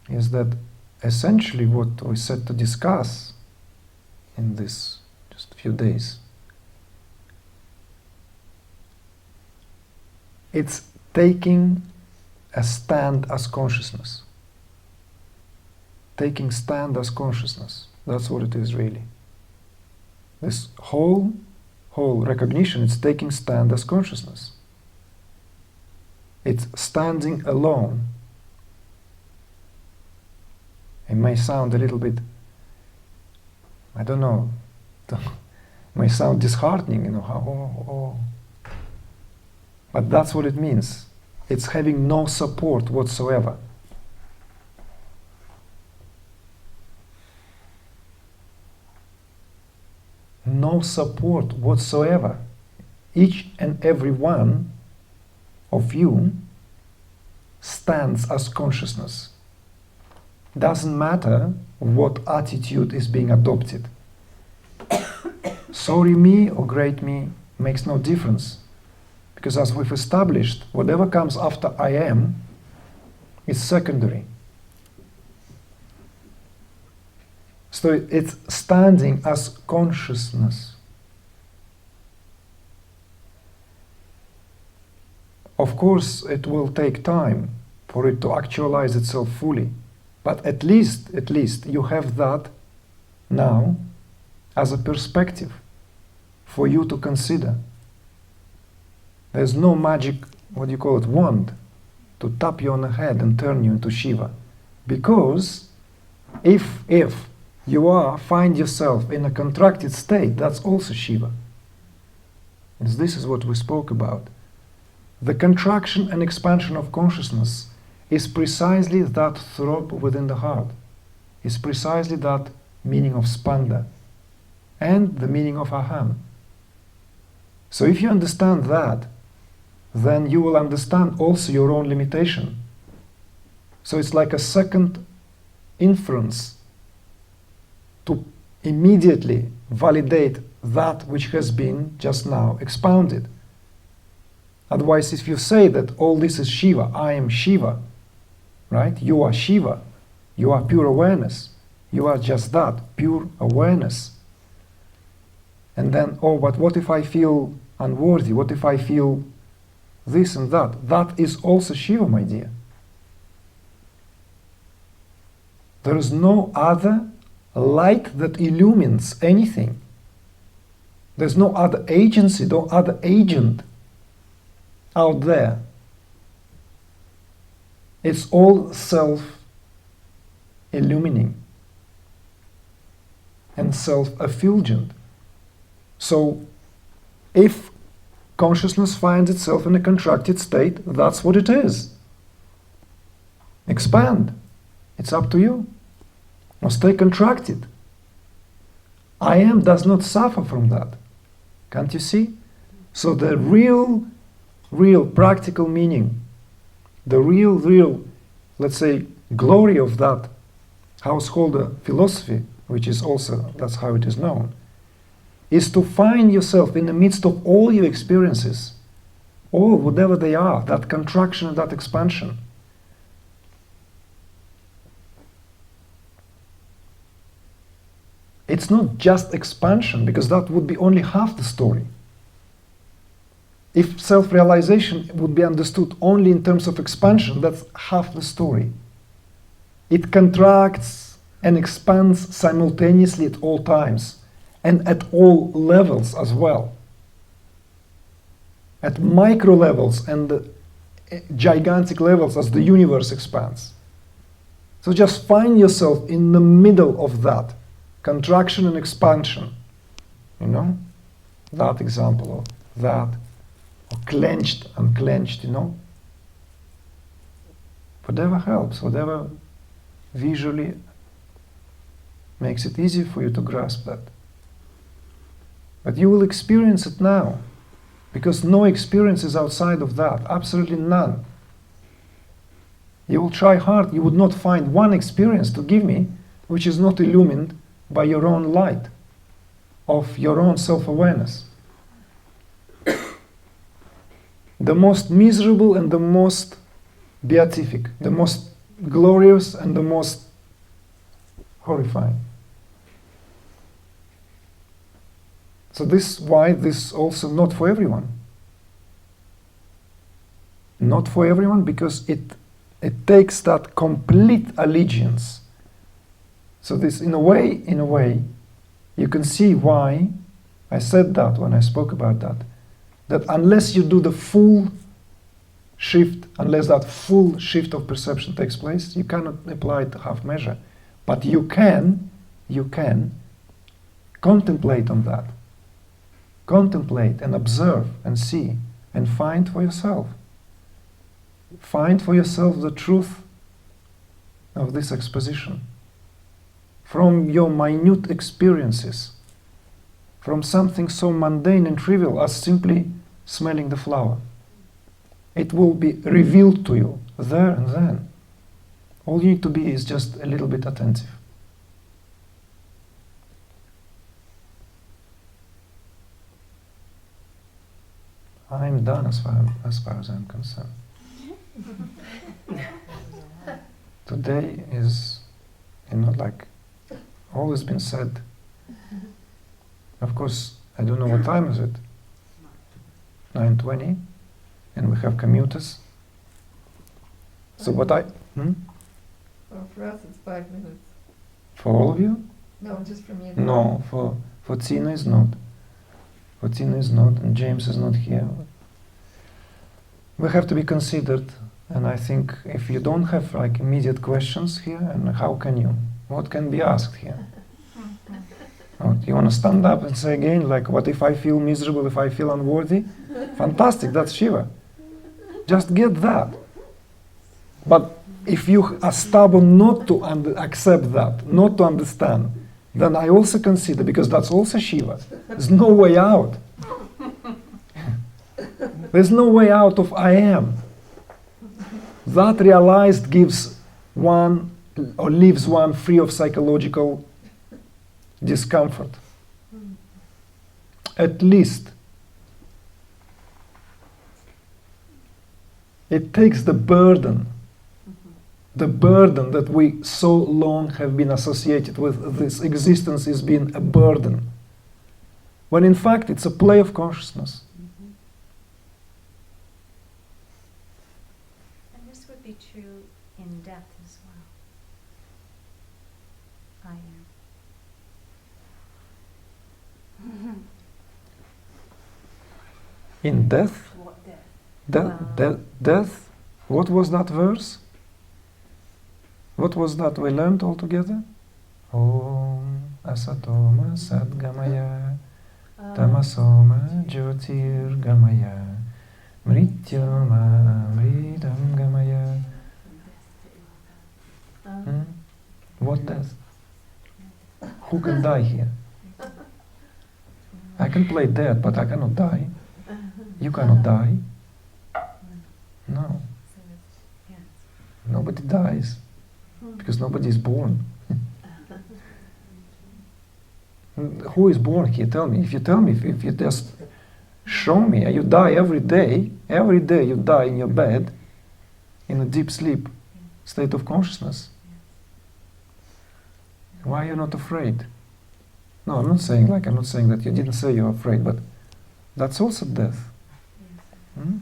is that essentially what we set to discuss in this just few days, it's taking a stand as consciousness. Taking stand as consciousness. That's what it is really. This whole recognition, it's taking stand as consciousness. It's standing alone. It may sound a little bit, I don't know, it may sound disheartening, you know, how, but that's what it means. It's having no support whatsoever. No support whatsoever. Each and every one of you stands as consciousness. Doesn't matter what attitude is being adopted. Sorry me or great me makes no difference. Because as we've established, whatever comes after I am is secondary. So it's standing as consciousness. Of course, it will take time for it to actualize itself fully. But at least you have that now as a perspective for you to consider. There's no magic, what do you call it, wand to tap you on the head and turn you into Shiva. Because if you find yourself in a contracted state, that's also Shiva. And this is what we spoke about. The contraction and expansion of consciousness is precisely that throb within the heart. Is precisely that meaning of spanda and the meaning of aham. So if you understand that, then you will understand also your own limitation. So it's like a second inference to immediately validate that which has been just now expounded. Otherwise, if you say that all this is Shiva, I am Shiva, right? You are Shiva, you are pure awareness, you are just that, pure awareness. And then, oh, but what if I feel unworthy? What if I feel this and that? That is also Shiva, my dear. There is no other light that illumines anything. There's no other agency, no other agent out there. It's all self-illumining and self-effulgent. So if consciousness finds itself in a contracted state, that's what it is. Expand. It's up to you. Or stay contracted. I am does not suffer from that. Can't you see? So the real practical meaning, the real, let's say, glory of that householder philosophy, which is also, that's how it is known, is to find yourself in the midst of all your experiences, all whatever they are, that contraction and that expansion. It's not just expansion, because that would be only half the story. If self-realization would be understood only in terms of expansion, that's half the story. It contracts and expands simultaneously at all times, and at all levels as well. At micro levels and gigantic levels as the universe expands. So just find yourself in the middle of that. Contraction and expansion, you know, that example of that, or clenched, unclenched, you know. Whatever helps, whatever visually makes it easy for you to grasp that. But you will experience it now, because no experience is outside of that, absolutely none. You will try hard, you would not find one experience to give me which is not illumined by your own light of your own self-awareness. The most miserable and the most beatific, the most glorious and the most horrifying. So this is why this also not for everyone. Not for everyone, because it takes that complete allegiance. So this, in a way, you can see why I said that when I spoke about that. That unless you do the full shift, unless that full shift of perception takes place, you cannot apply it half measure. But you can contemplate on that. Contemplate and observe and see and find for yourself. Find for yourself the truth of this exposition. From your minute experiences, from something so mundane and trivial as simply smelling the flower. It will be revealed to you there and then. All you need to be is just a little bit attentive. I'm done as far as I'm concerned. Today is, like all has been said. Of course, I don't know what time is it. 9:20, and we have commuters. So what I... Well, for us it's 5 minutes. For all of you? No, just for me. No, for Tina is not. For Tina is not, and James is not here. We have to be considered, and I think if you don't have like immediate questions here, and how can you? What can be asked here? Oh, do you want to stand up and say again, like, what if I feel miserable, if I feel unworthy? Fantastic, that's Shiva. Just get that. But if you are stubborn not to accept that, not to understand, then I also consider, because that's also Shiva, there's no way out. There's no way out of I am. That realized gives one, or leaves one free of psychological discomfort. At least. It takes the burden that we so long have been associated with this existence is being a burden, when in fact it's a play of consciousness. And this would be true in death as well. I am. In death? What death? Death? What was that verse? What was that we learned all together? Om asatoma sadgamaya tamasoma jyotir gamaya mrityoma mritam gamaya. What death? Who can die here? I can play dead, but I cannot die. You cannot die. No. Nobody dies. Because nobody is born. Who is born here? Tell me. If you tell me, if you just show me, you die every day you die in your bed, in a deep sleep, state of consciousness. Why are you not afraid? No, I'm not saying that you didn't say you're afraid, but that's also death. Hmm?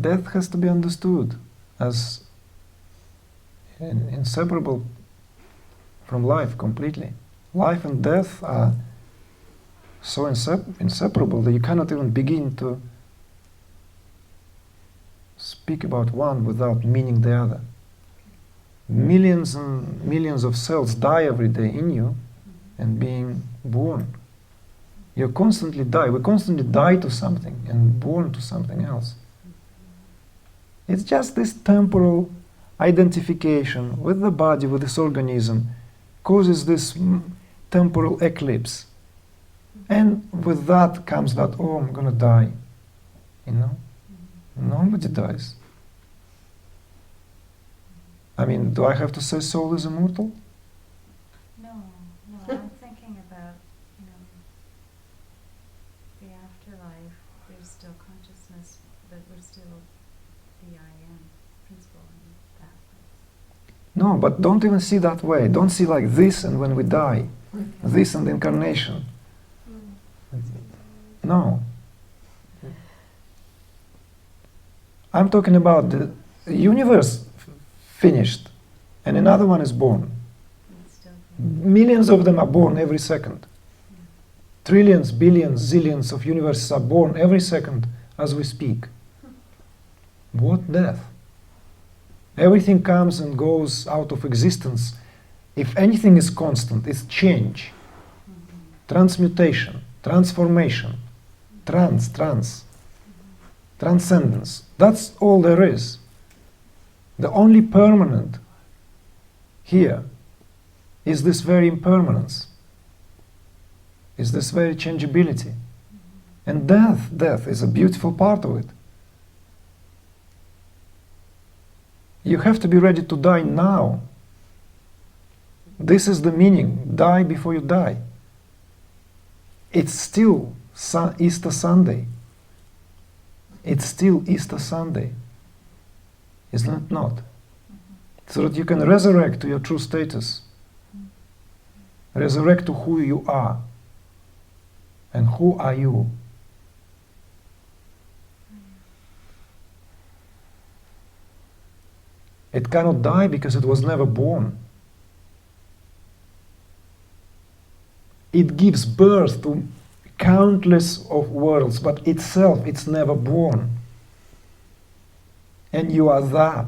Death has to be understood as inseparable from life completely. Life and death are so inseparable that you cannot even begin to speak about one without meaning the other. Millions and millions of cells die every day in you and being born. You constantly die. We constantly die to something and born to something else. It's just this temporal identification with the body, with this organism, causes this temporal eclipse. And with that comes that, oh, I'm going to die. You know? Nobody dies. I mean, do I have to say soul is immortal? No, I'm thinking about, the afterlife. There's this, but we're still the I am principle in that place. No, but don't even see that way. Don't see like this and when we die, this and incarnation. No. I'm talking about the universe finished and another one is born. It's still Millions of them are born every second. Trillions, billions, zillions of universes are born every second as we speak. What death? Everything comes and goes out of existence. If anything is constant, it's change, transmutation, transformation, transcendence. That's all there is. The only permanent here is this very impermanence, is this very changeability. And death is a beautiful part of it. You have to be ready to die now. This is the meaning, die before you die. It's still Easter Sunday. It's still Easter Sunday, isn't it not? So that you can resurrect to your true status. Resurrect to who you are. And who are you? It cannot die because it was never born. It gives birth to countless of worlds, but itself, it's never born. And you are that.